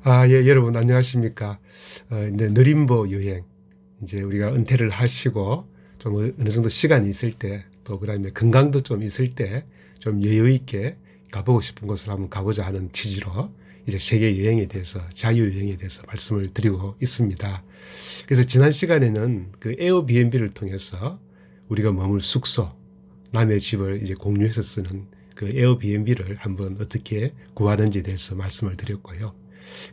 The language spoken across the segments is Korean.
예, 여러분 안녕하십니까? 이제 느림보 여행, 이제 우리가 은퇴를 하시고 좀 어느 정도 시간이 있을 때, 또 그다음에 건강도 좀 있을 때 좀 여유 있게 가보고 싶은 곳을 한번 가보자 하는 취지로 이제 세계 여행에 대해서, 자유 여행에 대해서 말씀을 드리고 있습니다. 그래서 지난 시간에는 그 에어비앤비를 통해서 우리가 머물 숙소, 남의 집을 이제 공유해서 쓰는 그 에어비앤비를 한번 어떻게 구하는지에 대해서 말씀을 드렸고요.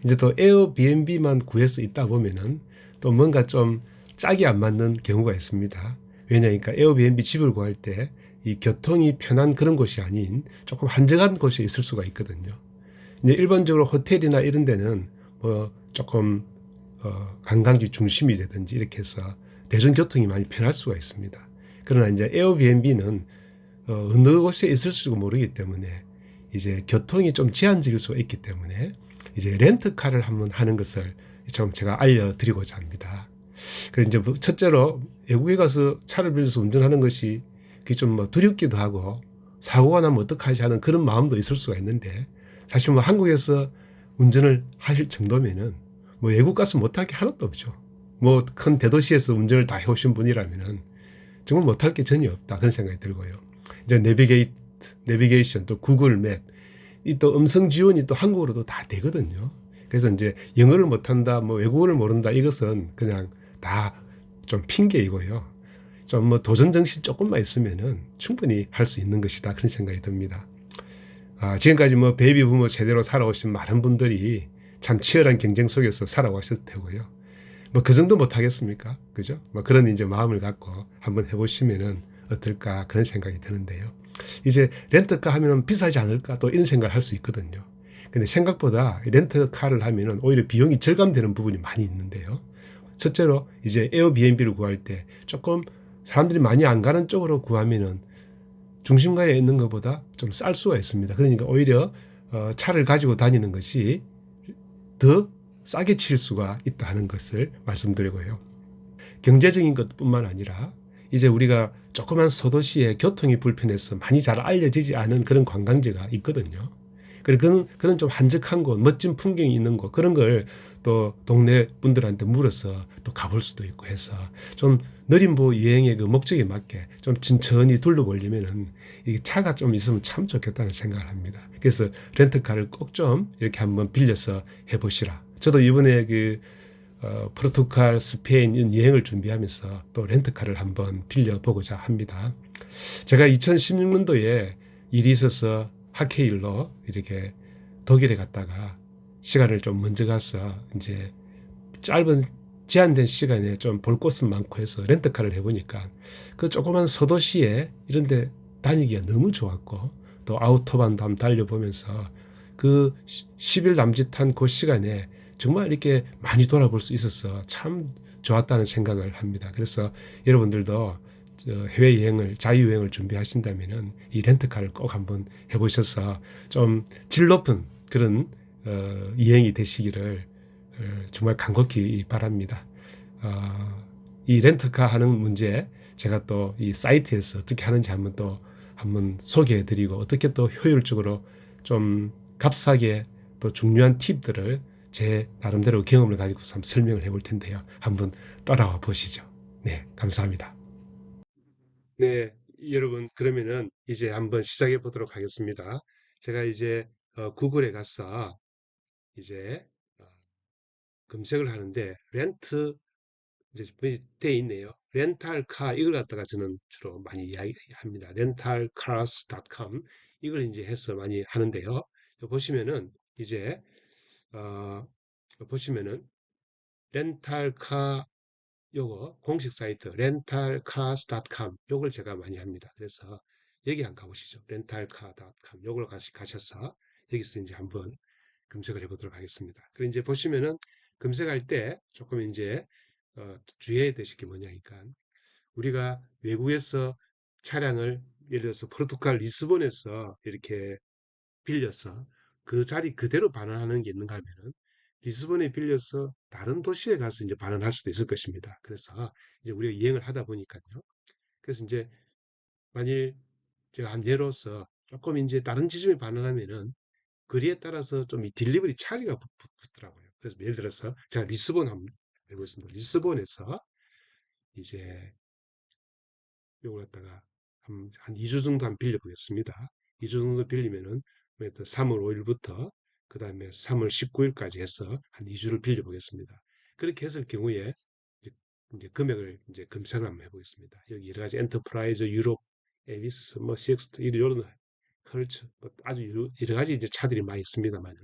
이제 또 에어비앤비만 구해서 있다 보면은 또 뭔가 좀 짝이 안 맞는 경우가 있습니다. 왜냐니까 에어비앤비 집을 구할 때 이 교통이 편한 그런 곳이 아닌 조금 한적한 곳에 있을 수가 있거든요. 이제 일반적으로 호텔이나 이런 데는 뭐 조금 관광지 중심이 되든지 이렇게 해서 대중교통이 많이 편할 수가 있습니다. 그러나 이제 에어비앤비는 어느 곳에 있을지도 모르기 때문에 이제 교통이 좀 제한적일 수가 있기 때문에 이제 렌트카를 한번 하는 것을 좀 제가 알려드리고자 합니다. 그래서 이제 뭐 첫째로 외국에 가서 차를 빌려서 운전하는 것이 그게 좀 뭐 두렵기도 하고 사고가 나면 어떡하지 하는 그런 마음도 있을 수가 있는데 사실 뭐 한국에서 운전을 하실 정도면은 뭐 외국 가서 못할 게 하나도 없죠. 뭐 큰 대도시에서 운전을 다 해오신 분이라면은 정말 못할 게 전혀 없다 그런 생각이 들고요. 이제 내비게이션 또 구글 맵, 이 또 음성 지원이 또 한국어로도 다 되거든요. 그래서 이제 영어를 못한다, 뭐 외국어를 모른다 이것은 그냥 다 좀 핑계이고요. 좀 뭐 도전 정신 조금만 있으면은 충분히 할 수 있는 것이다 그런 생각이 듭니다. 지금까지 뭐 베이비 부모 세대로 살아오신 많은 분들이 참 치열한 경쟁 속에서 살아오셨을 테고요. 뭐 그 정도 못 하겠습니까? 그죠? 뭐 그런 이제 마음을 갖고 한번 해보시면은 어떨까 그런 생각이 드는데요. 이제 렌트카 하면 비싸지 않을까 또 이런 생각을 할 수 있거든요. 근데 생각보다 렌트카를 하면은 오히려 비용이 절감되는 부분이 많이 있는데요. 첫째로 이제 에어비앤비를 구할 때 조금 사람들이 많이 안 가는 쪽으로 구하면은 중심가에 있는 것보다 좀 쌀 수가 있습니다. 그러니까 오히려 차를 가지고 다니는 것이 더 싸게 칠 수가 있다는 것을 말씀드리고요. 경제적인 것뿐만 아니라 이제 우리가 조그만 소도시에 교통이 불편해서 많이 잘 알려지지 않은 그런 관광지가 있거든요. 그리고 그런 좀 한적한 곳, 멋진 풍경이 있는 곳, 그런 걸 또 동네 분들한테 물어서 또 가볼 수도 있고 해서 좀 느림보 여행의 그 목적에 맞게 좀 천천히 둘러보려면은 이 차가 좀 있으면 참 좋겠다는 생각을 합니다. 그래서 렌트카를 꼭 좀 이렇게 한번 빌려서 해보시라. 저도 이번에 그 포르투갈, 스페인 여행을 준비하면서 또 렌트카를 한번 빌려보고자 합니다. 제가 2016년도에 일이 있어서 학회일로 이렇게 독일에 갔다가 시간을 좀 먼저 가서 이제 짧은 제한된 시간에 좀 볼 곳은 많고 해서 렌트카를 해보니까 그 조그만 소도시에 이런 데 다니기가 너무 좋았고 또 아우토반도 한번 달려보면서 그 10일 남짓한 그 시간에 정말 이렇게 많이 돌아볼 수 있어서 참 좋았다는 생각을 합니다. 그래서 여러분들도 해외여행을, 자유여행을 준비하신다면은 이 렌트카를 꼭 한번 해보셔서 좀 질 높은 그런 여행이 되시기를 정말 간곡히 바랍니다. 이 렌트카 하는 문제 제가 또 이 사이트에서 어떻게 하는지 한번 소개해드리고 어떻게 또 효율적으로 좀 값싸게 또 중요한 팁들을 제 나름대로 경험을 가지고 한번 설명을 해볼 텐데요. 한번 따라와 보시죠. 네, 감사합니다. 네, 여러분 그러면은 이제 한번 시작해 보도록 하겠습니다. 제가 이제 구글에 가서 이제 어, 검색을 하는데 렌트 이제 돼 있네요. 렌탈카 이걸 갖다가 저는 주로 많이 이야기합니다. rentalcars.com 이걸 이제 해서 많이 하는데요. 보시면은 이제 어, 보시면은 렌탈카 요거 공식 사이트 rentalcars.com 요걸 제가 많이 합니다. 그래서 여기 한번 가보시죠. rentalcar.com 요걸 가셔서 여기서 이제 한번 검색을 해보도록 하겠습니다. 그리고 이제 보시면은 검색할 때 조금 이제 주의해야 되실 게 뭐냐니까 우리가 외국에서 차량을 예를 들어서 포르투갈 리스본에서 이렇게 빌려서 그 자리 그대로 반환하는 게 있는가 하면은 리스본에 빌려서 다른 도시에 가서 이제 반환할 수도 있을 것입니다. 그래서 이제 우리가 여행을 하다 보니까요. 그래서 이제 만일 제가 한 예로서 조금 이제 다른 지점에 반환하면은 거리에 따라서 좀 이 딜리버리 차이가 붙더라고요. 그래서 예를 들어서 제가 리스본 한번 해보겠습니다. 리스본에서 이제 요걸 갖다가 한 2주 정도 한 빌려보겠습니다. 2주 정도 빌리면은 3월 5일부터 그 다음에 3월 19일까지 해서 한 2주를 빌려보겠습니다. 그렇게 했을 경우에 이제 금액을 이제 검색을 한번 해보겠습니다. 여기 여러 가지 엔터프라이즈, 유럽, 에비스, 뭐 CX 이런 헐츠 뭐 아주 여러 가지 이제 차들이 많이 있습니다만은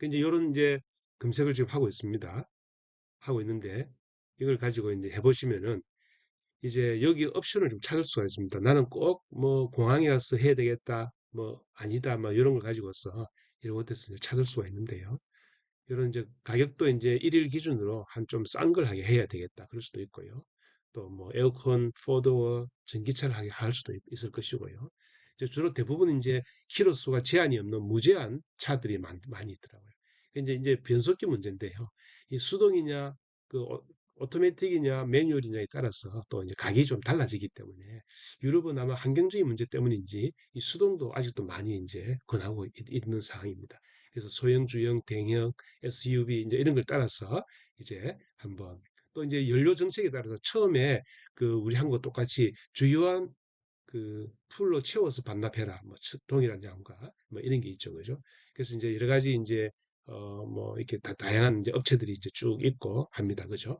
이제 이런 이제 검색을 지금 하고 있습니다. 하고 있는데 이걸 가지고 이제 해보시면은 이제 여기 옵션을 좀 찾을 수가 있습니다. 나는 꼭 뭐 공항에 가서 해야 되겠다, 뭐 아니다, 뭐 이런 걸 가지고서 이런 것들을 찾을 수가 있는데요. 이런 이제 가격도 이제 일일 기준으로 한 좀 싼 걸 하게 해야 되겠다. 그럴 수도 있고요. 또 뭐 에어컨, 포도어, 전기차를 하게 할 수도 있을 것이고요. 이제 주로 대부분 이제 키로수가 제한이 없는 무제한 차들이 많이 있더라고요. 이제 변속기 문제인데요. 이 수동이냐 그 오토매틱이냐 매뉴얼이냐에 따라서 또 이제 가격이 좀 달라지기 때문에 유럽은 아마 환경적인 문제 때문인지 이 수동도 아직도 많이 이제 권하고 있는 상황입니다. 그래서 소형, 주형, 대형, SUV 이제 이런 걸 따라서 이제 한번 또 이제 연료 정책에 따라서 처음에 그 우리 한국 똑같이 주요한 그 풀로 채워서 반납해라. 뭐 동일한 양과 뭐 이런 게 있죠. 그죠? 그래서 이제 여러 가지 이제 뭐 이렇게 다양한 이제 업체들이 이제 쭉 있고 합니다. 그죠?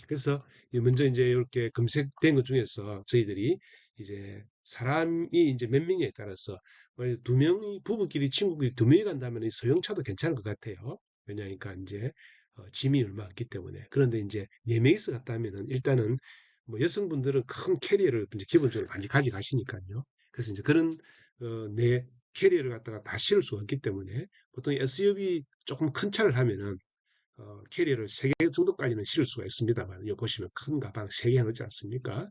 그래서 먼저 이제 이렇게 검색된 것 중에서 저희들이 이제 사람이 이제 몇 명에 따라서 만약 두 명이 부부끼리 친구끼리 두 명이 간다면 이 소형차도 괜찮을 것 같아요. 왜냐하니까 이제 짐이 얼마 없기 때문에. 그런데 이제 네 명이서 갔다 하면은 일단은 뭐 여성분들은 큰 캐리어를 이제 기본적으로 많이 가져가시니까요. 그래서 이제 그런 내 캐리어를 갖다가 다 실을 수가 없기 때문에 보통 SUV 조금 큰 차를 하면은 캐리어를 3개 정도까지는 실을 수가 있습니다만, 여기 보시면 큰 가방 3개 해놓지 않습니까?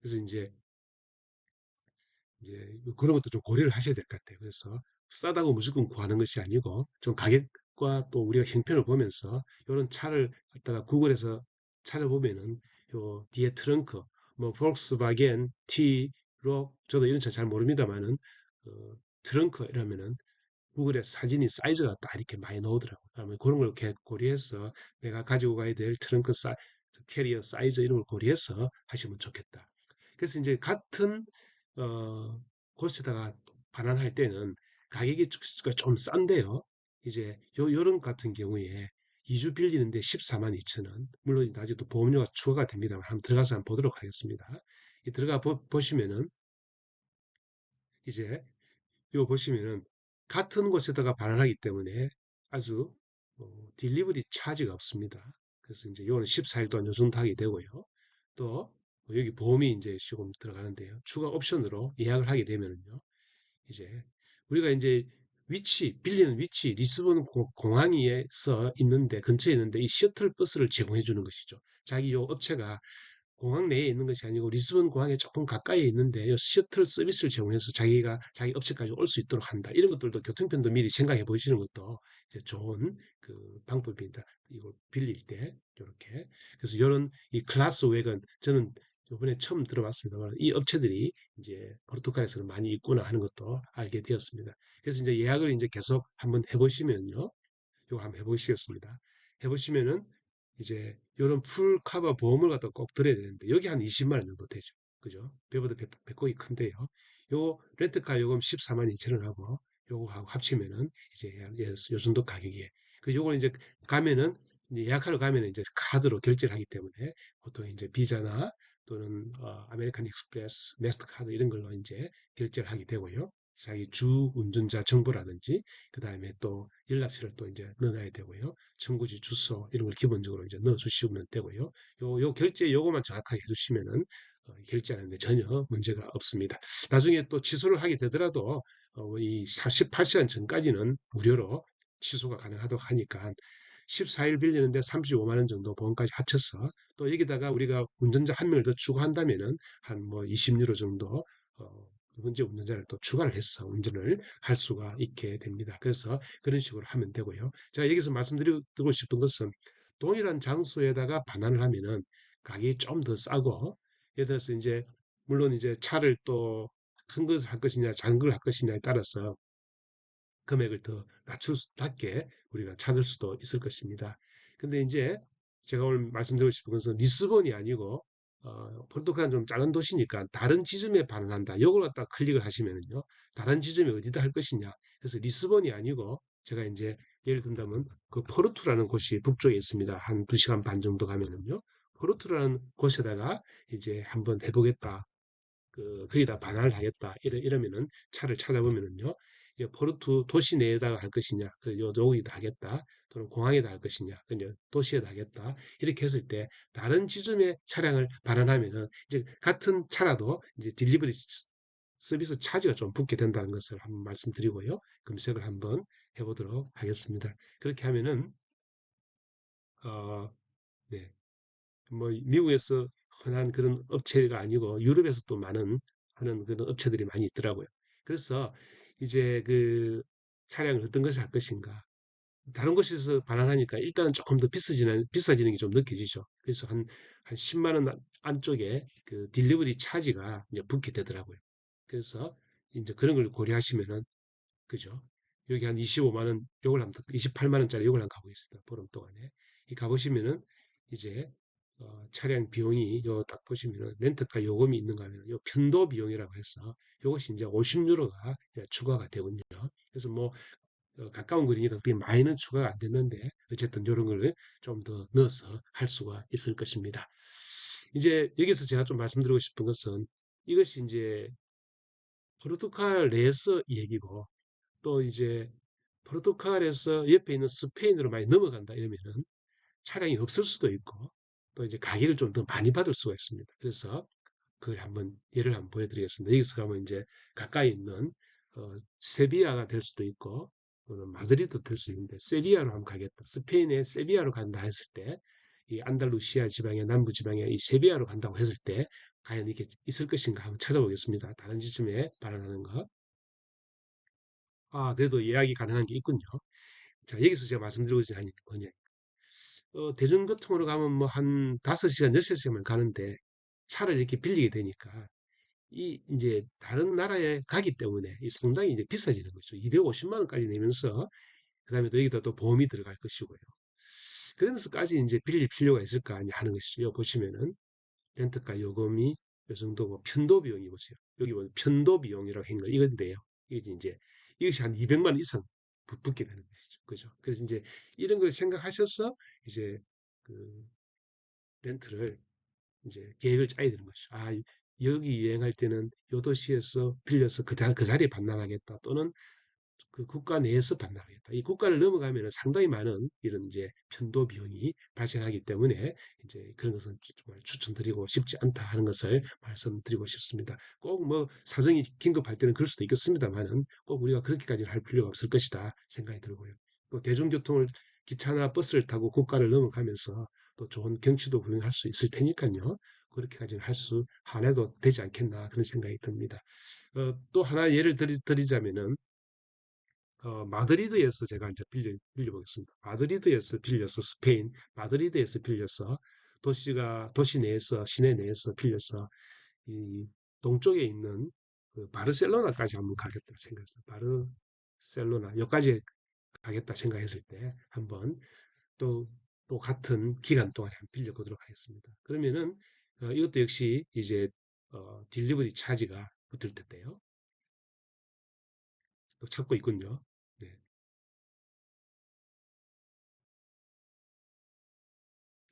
그래서 이제 그런 것도 좀 고려를 하셔야 될 것 같아요. 그래서 싸다고 무조건 구하는 것이 아니고 좀 가격과 또 우리가 형편을 보면서 이런 차를 갖다가 구글에서 찾아보면은 요 뒤에 트렁크, 뭐 볼크스바겐, T, 록, 저도 이런 차 잘 모릅니다만은 트렁크 이러면은 구글에 사진이 사이즈가 딱 이렇게 많이 나오더라고요. 그러면 그런 걸 이렇게 고려해서 내가 가지고 가야 될 트렁크 캐리어 사이즈 이런 걸 고려해서 하시면 좋겠다. 그래서 이제 같은 곳에다가 반환할 때는 가격이 좀 싼데요. 이제 요런 같은 경우에 2주 빌리는데 14만 2천 원. 물론 나중에 또 보험료가 추가가 됩니다만 한번 들어가서 한번 보도록 하겠습니다. 이 들어가 보시면은 이제 요 보시면은 같은 곳에다가 반환하기 때문에 아주 딜리버리 차지가 없습니다. 그래서 이제 요는 14일 동안 요 정도 하게 되고요. 또 여기 보험이 이제 조금 들어가는데요. 추가 옵션으로 예약을 하게 되면은요. 이제 우리가 이제 빌리는 위치, 리스본 공항에서 있는데, 근처에 있는데 이 셔틀 버스를 제공해 주는 것이죠. 자기 요 업체가 공항 내에 있는 것이 아니고 리스본 공항에 조금 가까이에 있는데 이 셔틀 서비스를 제공해서 자기가 자기 업체까지 올 수 있도록 한다. 이런 것들도 교통편도 미리 생각해 보시는 것도 이제 좋은 그 방법입니다. 이걸 빌릴 때 이렇게. 그래서 이런 이 클래스 웨건 저는 이번에 처음 들어봤습니다만 이 업체들이 이제 포르투갈에서는 많이 있구나 하는 것도 알게 되었습니다. 그래서 이제 예약을 이제 계속 한번 해보시면요. 이거 한번 해보시겠습니다. 해보시면은 이제 이런 풀 커버 보험을 갖다 꼭 들어야 되는데 여기 한 20만 원 정도 되죠. 그죠? 배보다 배꼽이 큰데요. 요 렌트카 요금 14만 2천 원 하고 요거하고 합치면은 이제 요 정도 가격이에요. 그 요걸 이제 가면은 이제 예약하러 가면은 이제 카드로 결제를 하기 때문에 보통 이제 비자나 또는 아메리칸 익스프레스, 마스터카드 이런 걸로 이제 결제를 하게 되고요. 자기 주 운전자 정보라든지 그 다음에 또 연락처를 또 이제 넣어놔야 되고요. 청구지 주소 이런 걸 기본적으로 이제 넣어주시면 되고요. 요 결제 요거만 정확하게 해주시면은 결제하는데 전혀 문제가 없습니다. 나중에 또 취소를 하게 되더라도 이 48시간 전까지는 무료로 취소가 가능하다고 하니까 14일 빌리는데 35만 원 정도 보험까지 합쳐서 또 여기다가 우리가 운전자 한 명을 더 추가한다면은 한 뭐 20유로 정도 현재 운전자를 또 추가를 해서 운전을 할 수가 있게 됩니다. 그래서 그런 식으로 하면 되고요. 제가 여기서 말씀드리고 싶은 것은 동일한 장소에다가 반환을 하면은 가격이 좀 더 싸고 예를 들어서 이제 물론 이제 차를 또 큰 것을 할 것이냐 작은 걸 할 것이냐에 따라서 금액을 더 낮게 우리가 찾을 수도 있을 것입니다. 근데 이제 제가 오늘 말씀드리고 싶은 것은 리스본이 아니고 포르투갈은 좀 작은 도시니까 다른 지점에 반환한다. 이걸 갖다 클릭을 하시면은요. 다른 지점이 어디다 할 것이냐. 그래서 리스본이 아니고 제가 이제 예를 든다면 그 포르투라는 곳이 북쪽에 있습니다. 한 2시간 반 정도 가면은요. 포르투라는 곳에다가 이제 한번 해보겠다. 거기다 반환을 하겠다. 이러면은 차를 찾아보면은요. 이제 포르투 도시 내에다가 할 것이냐, 여기다 하겠다. 또는 공항에다 할 것이냐, 이제 도시에다 하겠다. 이렇게 했을 때 다른 지점에 차량을 반환하면은 이제 같은 차라도 이제 딜리버리 서비스 차지가 좀 붙게 된다는 것을 한번 말씀드리고요. 검색을 한번 해보도록 하겠습니다. 그렇게 하면은 어, 네. 뭐 미국에서 흔한 그런 업체가 아니고 유럽에서 또 많은 하는 그런 업체들이 많이 있더라고요. 그래서 이제 그 차량을 어떤 것을 할 것인가. 다른 곳에서 반환하니까 일단은 조금 더 비싸지는 게 좀 느껴지죠. 그래서 한 10만 원 안쪽에 그 딜리버리 차지가 이제 붙게 되더라고요. 그래서 이제 그런 걸 고려하시면은 그죠? 여기 한 25만 원, 요걸 한번, 28만 원짜리 요걸 한번 가보겠습니다. 보름 동안에. 이 가보시면은 이제 차량 비용이 요 딱 보시면은 렌트카 요금이 있는가 하면 요 편도 비용이라고 해서 요것이 이제 50유로가 추가가 되군요. 그래서 뭐 가까운 거리니까 그게 많이는 추가가 안 됐는데 어쨌든 요런 걸 좀 더 넣어서 할 수가 있을 것입니다. 이제 여기서 제가 좀 말씀드리고 싶은 것은 이것이 이제 포르투갈 내에서 얘기고 또 이제 포르투갈에서 옆에 있는 스페인으로 많이 넘어간다 이러면은 차량이 없을 수도 있고 또 이제 가격을 좀 더 많이 받을 수가 있습니다. 그래서 그걸 한번 예를 한번 보여드리겠습니다. 여기서 가면 이제 가까이 있는 세비야가 될 수도 있고 또는 마드리드 될 수 있는데 세비야로 한번 가겠다. 스페인의 세비야로 간다 했을 때 이 안달루시아 지방의 남부 지방에 이 세비야로 간다고 했을 때 과연 이게 있을 것인가 한번 찾아보겠습니다. 다른 지점에 발언하는 거. 아, 그래도 예약이 가능한 게 있군요. 자, 여기서 제가 말씀드리고 싶은 게 뭐냐. 대중교통으로 가면 뭐 한 5시간, 6시간만 가는데 차를 이렇게 빌리게 되니까 이 이제 다른 나라에 가기 때문에 이 상당히 이제 비싸지는 거죠. 250만 원까지 내면서 그다음에 또 여기다 또 보험이 들어갈 것이고요. 그러면서까지 이제 빌릴 필요가 있을까 하는 것이죠. 여기 보시면은 렌트카 요금이 요 정도고 편도 비용이 보세요. 여기 보면 편도 비용이라고 한 거 이건데요. 이게 이제 이것이 한 200만 원 이상 붙게 되는 것이죠. 그죠? 그래서 이제 이런 걸 생각하셔서 이제 그 렌트를 이제 계획을 짜야 되는 것이죠. 아, 여기 여행할 때는 요 도시에서 빌려서 그 자리에 반납하겠다. 또는 그 국가 내에서 반납하겠다. 이 국가를 넘어가면 상당히 많은 이런 이제 편도 비용이 발생하기 때문에 이제 그런 것은 정말 추천드리고 싶지 않다 하는 것을 말씀드리고 싶습니다. 꼭 뭐 사정이 긴급할 때는 그럴 수도 있겠습니다만은 꼭 우리가 그렇게까지는 할 필요가 없을 것이다 생각이 들고요. 또 대중교통을 기차나 버스를 타고 국가를 넘어가면서 또 좋은 경치도 구경할 수 있을 테니까요. 그렇게까지는 안 해도 되지 않겠나 그런 생각이 듭니다. 또 하나 예를 드리자면은 마드리드에서 제가 이제 빌려보겠습니다. 마드리드에서 빌려서 스페인, 마드리드에서 빌려서 도시 내에서, 시내 내에서 빌려서 이 동쪽에 있는 그 바르셀로나까지 한번 가겠다 생각했어요. 바르셀로나, 여기까지 가겠다 생각했을 때 한번 또, 또 같은 기간 동안에 한번 빌려보도록 하겠습니다. 그러면은 이것도 역시 이제 딜리버리 차지가 붙을 텐데요. 또 찾고 있군요. 네.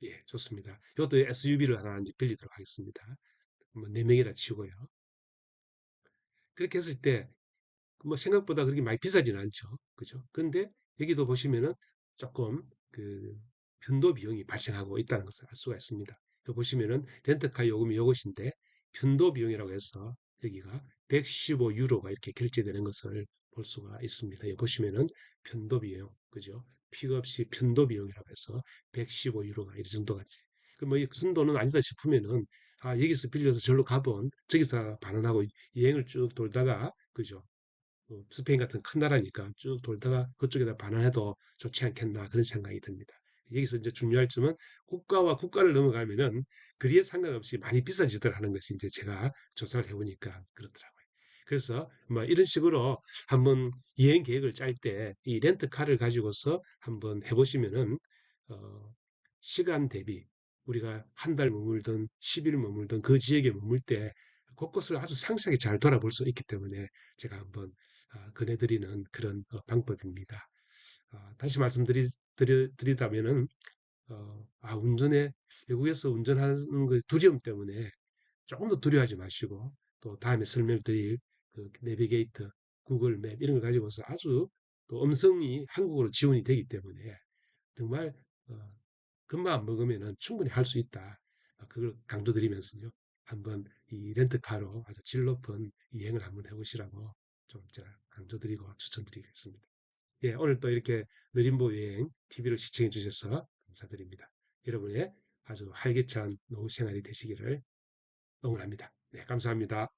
예, 좋습니다. 이것도 SUV를 하나 이제 빌리도록 하겠습니다. 뭐 4명이라 치고요. 그렇게 했을 때, 뭐 생각보다 그렇게 많이 비싸지는 않죠. 그죠? 근데 여기도 보시면은 조금 그 편도 비용이 발생하고 있다는 것을 알 수가 있습니다. 그 보시면은 렌트카 요금이 요것인데 편도 비용이라고 해서 여기가 115유로가 이렇게 결제되는 것을 볼 수가 있습니다. 여기 보시면은 편도 비용, 그죠? 픽업 시 편도 비용이라고 해서 115유로가 이 정도가 그뭐이큰 돈은 아니다 싶으면은 아, 여기서 빌려서 절로 가본 저기서 반환하고 여행을 쭉 돌다가 그죠? 스페인 같은 큰 나라니까 쭉 돌다가 그쪽에다 반환해도 좋지 않겠나 그런 생각이 듭니다. 여기서 이제 중요할 점은 국가와 국가를 넘어가면은 거리에 상관없이 많이 비싸지더라는 것이 이제 제가 조사를 해보니까 그렇더라고요. 그래서 뭐 이런 식으로 한번 여행 계획을 짤 때 이 렌트카를 가지고서 한번 해보시면은 어, 시간 대비 우리가 한 달 머물든 10일 머물든 그 지역에 머물 때 그것을 아주 상세하게 잘 돌아볼 수 있기 때문에 제가 한번 권해드리는 그런 방법입니다. 다시 말씀드리다면은 운전에 외국에서 운전하는 그 두려움 때문에 조금 더 두려워하지 마시고 또 다음에 설명드릴 그 내비게이터, 구글 맵 이런 걸 가지고서 아주 또 음성이 한국어로 지원이 되기 때문에 정말 어, 금방 안 먹으면은 충분히 할 수 있다. 그걸 강조드리면서요. 한번 이 렌트카로 아주 질 높은 여행을 한번 해보시라고 좀 제가 강조드리고 추천드리겠습니다. 예, 오늘 또 이렇게 느림보 여행 TV를 시청해 주셔서 감사드립니다. 여러분의 아주 활기찬 노후 생활이 되시기를 응원합니다. 네, 감사합니다.